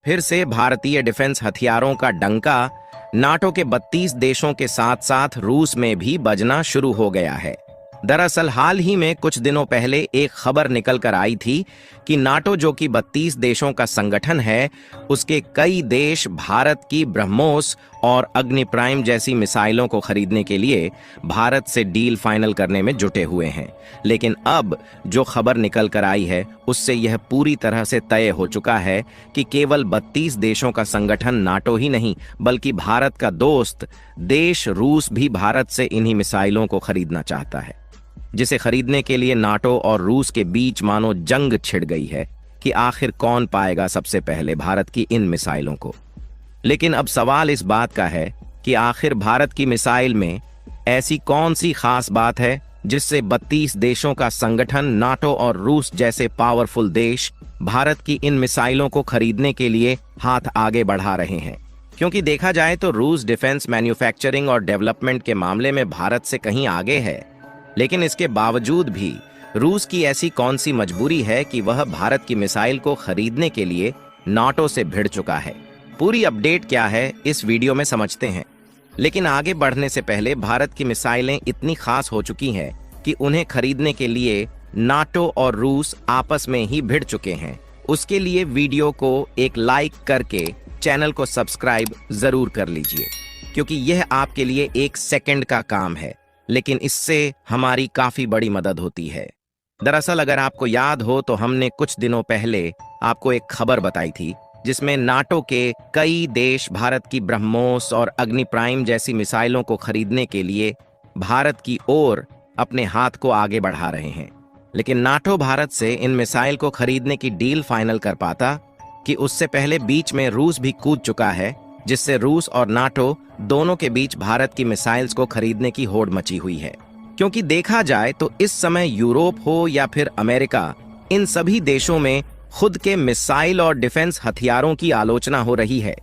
फिर से भारतीय डिफेंस हथियारों का डंका नाटो के 32 देशों के साथ साथ रूस में भी बजना शुरू हो गया है। दरअसल हाल ही में कुछ दिनों पहले एक खबर निकल कर आई थी कि नाटो, जो कि 32 देशों का संगठन है, उसके कई देश भारत की ब्रह्मोस और अग्नि प्राइम जैसी मिसाइलों को खरीदने के लिए भारत से डील फाइनल करने में जुटे हुए हैं। लेकिन अब जो खबर निकल कर आई है उससे यह पूरी तरह से तय हो चुका है कि केवल 32 देशों का संगठन नाटो ही नहीं, बल्कि भारत का दोस्त देश रूस भी भारत से इन्हीं मिसाइलों को खरीदना चाहता है, जिसे खरीदने के लिए नाटो और रूस के बीच मानो जंग छिड़ गई है कि आखिर कौन पाएगा सबसे पहले भारत की इन मिसाइलों को। लेकिन अब सवाल इस बात का है कि आखिर भारत की मिसाइल में ऐसी कौन सी खास बात है जिससे 32 देशों का संगठन नाटो और रूस जैसे पावरफुल देश भारत की इन मिसाइलों को खरीदने के लिए हाथ आगे बढ़ा रहे हैं। क्योंकि देखा जाए तो रूस डिफेंस मैन्युफैक्चरिंग और डेवलपमेंट के मामले में भारत से कहीं आगे है, लेकिन इसके बावजूद भी रूस की ऐसी कौन सी मजबूरी है कि वह भारत की मिसाइल को खरीदने के लिए नाटो से भिड़ चुका है। पूरी अपडेट क्या है इस वीडियो में समझते हैं। लेकिन आगे बढ़ने से पहले भारत की मिसाइलें इतनी खास हो चुकी हैं कि उन्हें खरीदने के लिए नाटो और रूस आपस में ही भिड़ चुके हैं। उसके लिए वीडियो को एक लाइक करके चैनल को सब्सक्राइब जरूर कर लीजिए, क्योंकि यह आपके लिए 1 सेकंड का काम है, लेकिन इससे हमारी काफी बड़ी मदद होती है। दरअसल अगर आपको याद हो तो हमने कुछ दिनों पहले आपको एक खबर बताई थी जिसमें नाटो के कई देश भारत की ब्रह्मोस और अग्नि प्राइम जैसी मिसाइलों को खरीदने के लिए भारत की ओर अपने हाथ को आगे बढ़ा रहे हैं। लेकिन नाटो भारत से इन मिसाइल को खरीदने की डील फाइनल कर पाता कि उससे पहले बीच में रूस भी कूद चुका है, जिससे रूस और नाटो दोनों के बीच भारत की मिसाइल्स को खरीदने की होड़ मची हुई है। क्योंकि देखा जाए तो इस समय यूरोप हो या फिर अमेरिका, इन सभी देशों में खुद के मिसाइल और डिफेंस हथियारों की आलोचना हो रही है,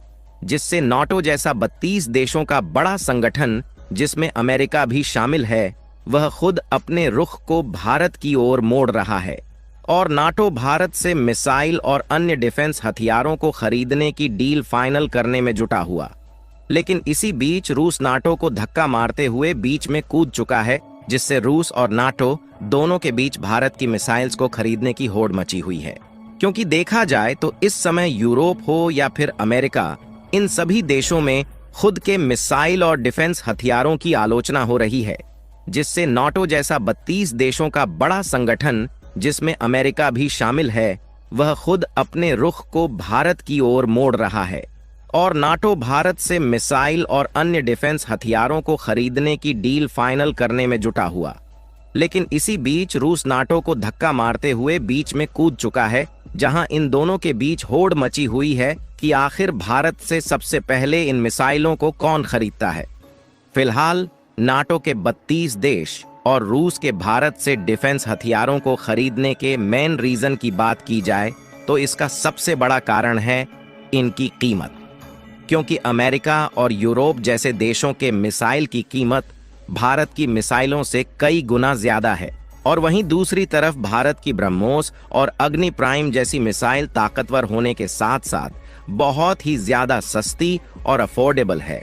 जिससे नाटो जैसा 32 देशों का बड़ा संगठन, जिसमें अमेरिका भी शामिल है, वह खुद अपने रुख को भारत की ओर मोड़ रहा है और नाटो भारत से मिसाइल और अन्य डिफेंस हथियारों को खरीदने की डील फाइनल करने में जुटा हुआ। लेकिन इसी बीच रूस नाटो को धक्का मारते हुए बीच में कूद चुका है, जिससे रूस और नाटो दोनों के बीच भारत की मिसाइल्स को खरीदने की होड़ मची हुई है। क्योंकि देखा जाए तो इस समय यूरोप हो या फिर अमेरिका, इन सभी देशों में खुद के मिसाइल और डिफेंस हथियारों की आलोचना हो रही है, जिससे नाटो जैसा 32 देशों का बड़ा संगठन, जिसमें अमेरिका भी शामिल है, वह खुद अपने रुख को भारत की ओर मोड़ रहा है और नाटो भारत से मिसाइल और अन्य डिफेंस हथियारों को खरीदने की डील फाइनल करने में जुटा हुआ। लेकिन इसी बीच रूस नाटो को धक्का मारते हुए बीच में कूद चुका है, जहां इन दोनों के बीच होड़ मची हुई है कि आखिर भारत से सबसे पहले इन मिसाइलों को कौन खरीदता है। फिलहाल नाटो के 32 देश और रूस के भारत से डिफेंस हथियारों को खरीदने के मेन रीजन की बात की जाए तो इसका सबसे बड़ा कारण है इनकी कीमत। क्योंकि अमेरिका और यूरोप जैसे देशों के मिसाइल की कीमत भारत की मिसाइलों से कई गुना ज्यादा है, और वहीं दूसरी तरफ भारत की ब्रह्मोस और अग्नि प्राइम जैसी मिसाइल ताकतवर होने के साथ साथ बहुत ही ज्यादा सस्ती और अफोर्डेबल है।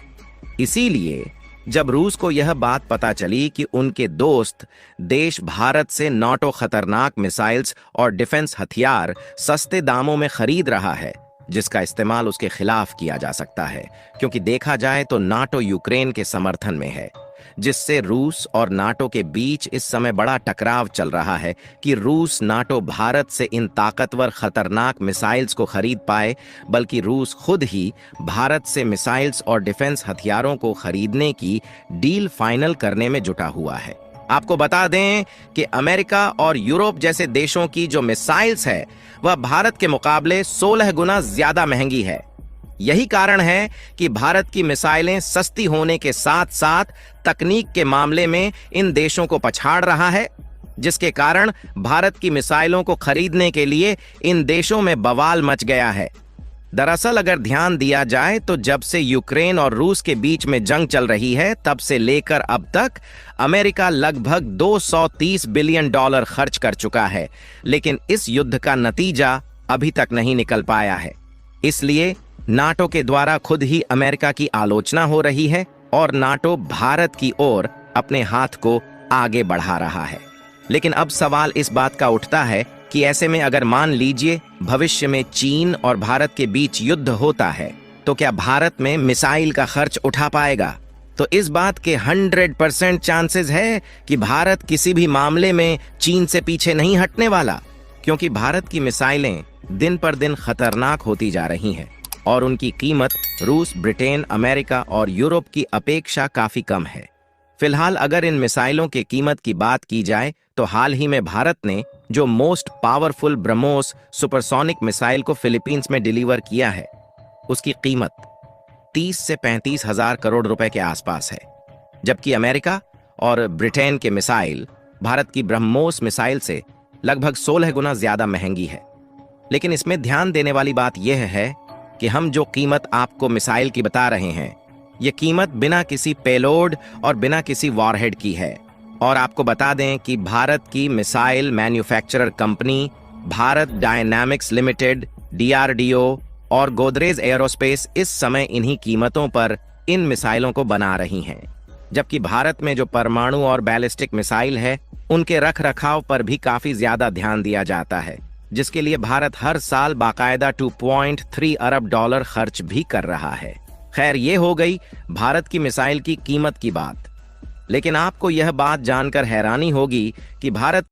इसीलिए जब रूस को यह बात पता चली कि उनके दोस्त देश भारत से नाटो खतरनाक मिसाइल्स और डिफेंस हथियार सस्ते दामों में खरीद रहा है, जिसका इस्तेमाल उसके खिलाफ किया जा सकता है, क्योंकि देखा जाए तो नाटो यूक्रेन के समर्थन में है, जिससे रूस और नाटो के बीच इस समय बड़ा टकराव चल रहा है कि रूस नाटो भारत से इन ताकतवर खतरनाक मिसाइल्स को खरीद पाए, बल्कि रूस खुद ही भारत से मिसाइल्स और डिफेंस हथियारों को खरीदने की डील फाइनल करने में जुटा हुआ है। आपको बता दें कि अमेरिका और यूरोप जैसे देशों की जो मिसाइल्स है वह भारत के मुकाबले 16 गुना ज्यादा महंगी है। यही कारण है कि भारत की मिसाइलें सस्ती होने के साथ साथ तकनीक के मामले में इन देशों को पछाड़ रहा है, जिसके कारण भारत की मिसाइलों को खरीदने के लिए इन देशों में बवाल मच गया है। दरअसल अगर ध्यान दिया जाए तो जब से यूक्रेन और रूस के बीच में जंग चल रही है, तब से लेकर अब तक अमेरिका लगभग $230 बिलियन खर्च कर चुका है, लेकिन इस युद्ध का नतीजा अभी तक नहीं निकल पाया है। इसलिए नाटो के द्वारा खुद ही अमेरिका की आलोचना हो रही है और नाटो भारत की ओर अपने हाथ को आगे बढ़ा रहा है। लेकिन अब सवाल इस बात का उठता है कि ऐसे में अगर मान लीजिए भविष्य में चीन और भारत के बीच युद्ध होता है तो क्या भारत में मिसाइल का खर्च उठा पाएगा? तो इस बात के 100% चांसेस है कि भारत किसी भी मामले में चीन से पीछे नहीं हटने वाला, क्योंकि भारत की मिसाइलें दिन पर दिन खतरनाक होती जा रही हैं और उनकी कीमत रूस, ब्रिटेन, अमेरिका और यूरोप की अपेक्षा काफी कम है। फिलहाल अगर इन मिसाइलों की कीमत की बात की जाए तो हाल ही में भारत ने जो most powerful BrahMos supersonic missile को फिलीपींस में डिलीवर किया है, उसकी कीमत 30 से 35 हजार करोड़ रुपए के आसपास है, जबकि अमेरिका और ब्रिटेन के मिसाइल भारत की ब्रह्मोस मिसाइल से लगभग 16 गुना ज्यादा महंगी है। लेकिन इसमें ध्यान देने वाली बात यह है कि हम जो कीमत आपको मिसाइल की बता रहे हैं, ये कीमत बिना किसी पेलोड और बिना किसी वॉरहेड की है। और आपको बता दें कि भारत की missile manufacturer company Bharat dynamics limited, DRDO और गोदरेज एयरोस्पेस इस समय इन्हीं कीमतों पर इन मिसाइलों को बना रही हैं। जबकि भारत में जो परमाणु और बैलिस्टिक मिसाइल है, उनके रख रखाव पर भी काफी ज्यादा ध्यान दिया जाता है, जिसके लिए भारत हर साल बाकायदा 2.3 अरब डॉलर खर्च भी कर रहा है। खैर, ये हो गई भारत की मिसाइल की कीमत की बात। लेकिन आपको यह बात जानकर हैरानी होगी कि भारत